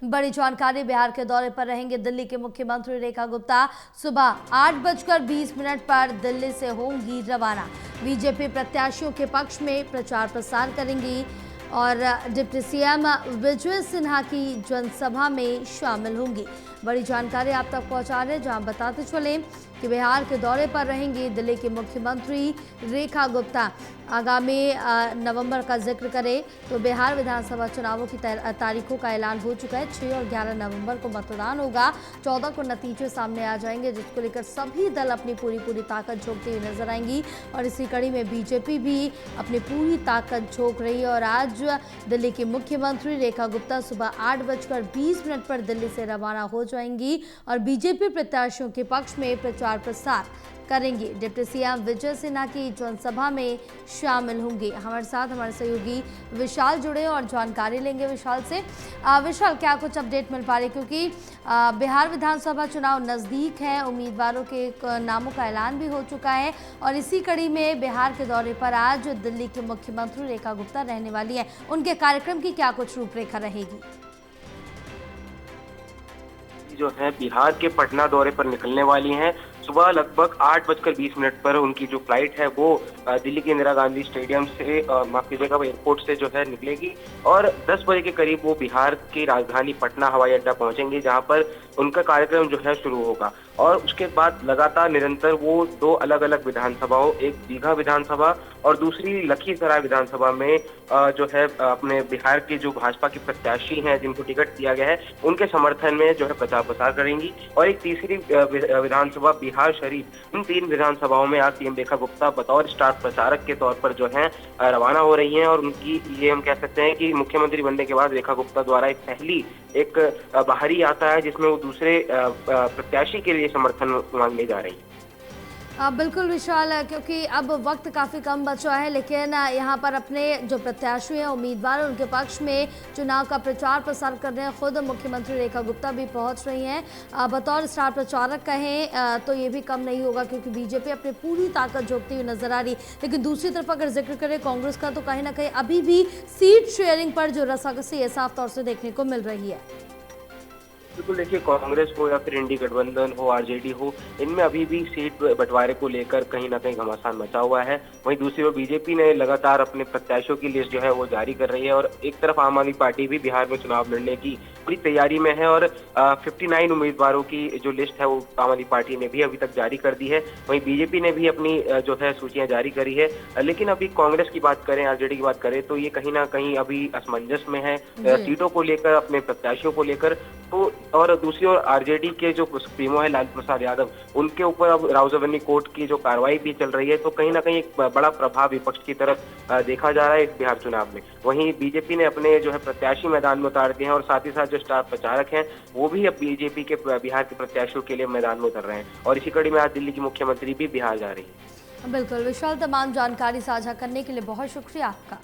बड़ी जानकारी, बिहार के दौरे पर रहेंगे दिल्ली के मुख्यमंत्री रेखा गुप्ता। सुबह 8:20 पर दिल्ली से होंगी रवाना। बीजेपी प्रत्याशियों के पक्ष में प्रचार प्रसार करेंगी और डिप्टी सीएम विजय सिन्हा की जनसभा में शामिल होंगी। बड़ी जानकारी आप तक पहुंचा रहे, जहां बताते चले कि बिहार के दौरे पर रहेंगी दिल्ली के मुख्यमंत्री रेखा गुप्ता। आगामी नवंबर का जिक्र करें तो बिहार विधानसभा चुनावों की तारीखों का ऐलान हो चुका है। 6 और 11 नवंबर को मतदान होगा। 14 को नतीजे सामने आ जाएंगे, जिसको लेकर सभी दल अपनी पूरी ताकत झोंकती हुई नजर आएंगी। और इसी कड़ी में बीजेपी भी अपनी पूरी ताकत झोंक रही है और आज दिल्ली की मुख्यमंत्री रेखा गुप्ता सुबह 8:20 पर दिल्ली से रवाना हो जाएंगी और बीजेपी प्रत्याशियों के पक्ष में प्रचार प्रसार करेंगी। डिप्टी सीएम विजय सिन्हा की जनसभा में शामिल होंगे। हमारे साथ हमारे सहयोगी विशाल जुड़े और जानकारी लेंगे विशाल से। विशाल, क्या कुछ अपडेट मिल पा रही, क्योंकि बिहार विधानसभा चुनाव नज़दीक है, उम्मीदवारों के नामों का ऐलान भी हो चुका है और इसी कड़ी में बिहार के दौरे पर आज दिल्ली के मुख्यमंत्री रेखा गुप्ता रहने वाली है। उनके कार्यक्रम की क्या कुछ रूपरेखा रहेगी? जो है बिहार के पटना दौरे पर निकलने वाली हैं। सुबह लगभग 8:20 पर उनकी जो फ्लाइट है वो दिल्ली के इंदिरा गांधी स्टेडियम से माफ कीजिएगा एयरपोर्ट से जो है निकलेगी और 10 बजे के करीब वो बिहार की राजधानी पटना हवाई अड्डा पहुंचेंगे, जहां पर उनका कार्यक्रम जो है शुरू होगा। और उसके बाद लगातार निरंतर वो 2 अलग अलग विधानसभाओं, एक दीघा विधानसभा और दूसरी लखीसराय विधानसभा में जो है अपने बिहार के जो भाजपा के प्रत्याशी हैं जिनको टिकट दिया गया है उनके समर्थन में जो है प्रचार प्रसार करेंगी। और एक तीसरी विधानसभा बिहार शरीफ। इन 3 विधानसभाओं में आज सीएम रेखा गुप्ता बतौर स्टार प्रचारक के तौर पर जो है रवाना हो रही हैं और उनकी ये हम कह सकते हैं कि मुख्यमंत्री बनने के बाद रेखा गुप्ता द्वारा एक पहली बाहरी यात्रा है जिसमें वो दूसरे प्रत्याशी के लिए समर्थन मांगने जा रही है। बिल्कुल विशाल, क्योंकि अब वक्त काफ़ी कम बचा है, लेकिन यहाँ पर अपने जो प्रत्याशी हैं, उम्मीदवार हैं, उनके पक्ष में चुनाव का प्रचार प्रसार कर रहे हैं। खुद मुख्यमंत्री रेखा गुप्ता भी पहुँच रही हैं। बतौर स्टार प्रचारक कहें तो ये भी कम नहीं होगा, क्योंकि बीजेपी अपनी पूरी ताकत झोंकती हुई नजर आ रही। लेकिन दूसरी तरफ अगर जिक्र करें कांग्रेस का, तो कहीं ना कहीं अभी भी सीट शेयरिंग पर जो रसाकसी है साफ तौर से देखने को मिल रही है। बिल्कुल, देखिए कांग्रेस हो या फिर इंडी गठबंधन हो, आरजेडी हो, इनमें अभी भी सीट बंटवारे को लेकर कहीं ना कहीं घमासान मचा हुआ है। वहीं दूसरी ओर बीजेपी ने लगातार अपने प्रत्याशियों की लिस्ट जो है वो जारी कर रही है और एक तरफ आम आदमी पार्टी भी बिहार में चुनाव लड़ने की पूरी तैयारी में है और 59 उम्मीदवारों की जो लिस्ट है वो आम आदमी पार्टी ने भी अभी तक जारी कर दी है। वहीं बीजेपी ने भी अपनी जो है सूचियां जारी करी है। लेकिन अभी कांग्रेस की बात करें, आरजेडी की बात करें तो ये कहीं ना कहीं अभी असमंजस में है सीटों को लेकर, अपने प्रत्याशियों को लेकर। तो और दूसरी ओर आरजेडी के जो सुप्रीमो है लालू प्रसाद यादव, उनके ऊपर अब राउजरवनी कोर्ट की जो कार्रवाई भी चल रही है, तो कहीं ना कहीं एक बड़ा प्रभाव विपक्ष की तरफ देखा जा रहा है इस बिहार चुनाव में। वहीं बीजेपी ने अपने जो है प्रत्याशी मैदान में उतार दिए हैं और साथ ही साथ जो स्टार प्रचारक हैं वो भी अब बीजेपी के बिहार के प्रत्याशियों के लिए मैदान में उतर रहे हैं और इसी कड़ी में आज दिल्ली की मुख्यमंत्री भी बिहार जा रही है। बिल्कुल विशाल, तमाम जानकारी साझा करने के लिए बहुत शुक्रिया आपका।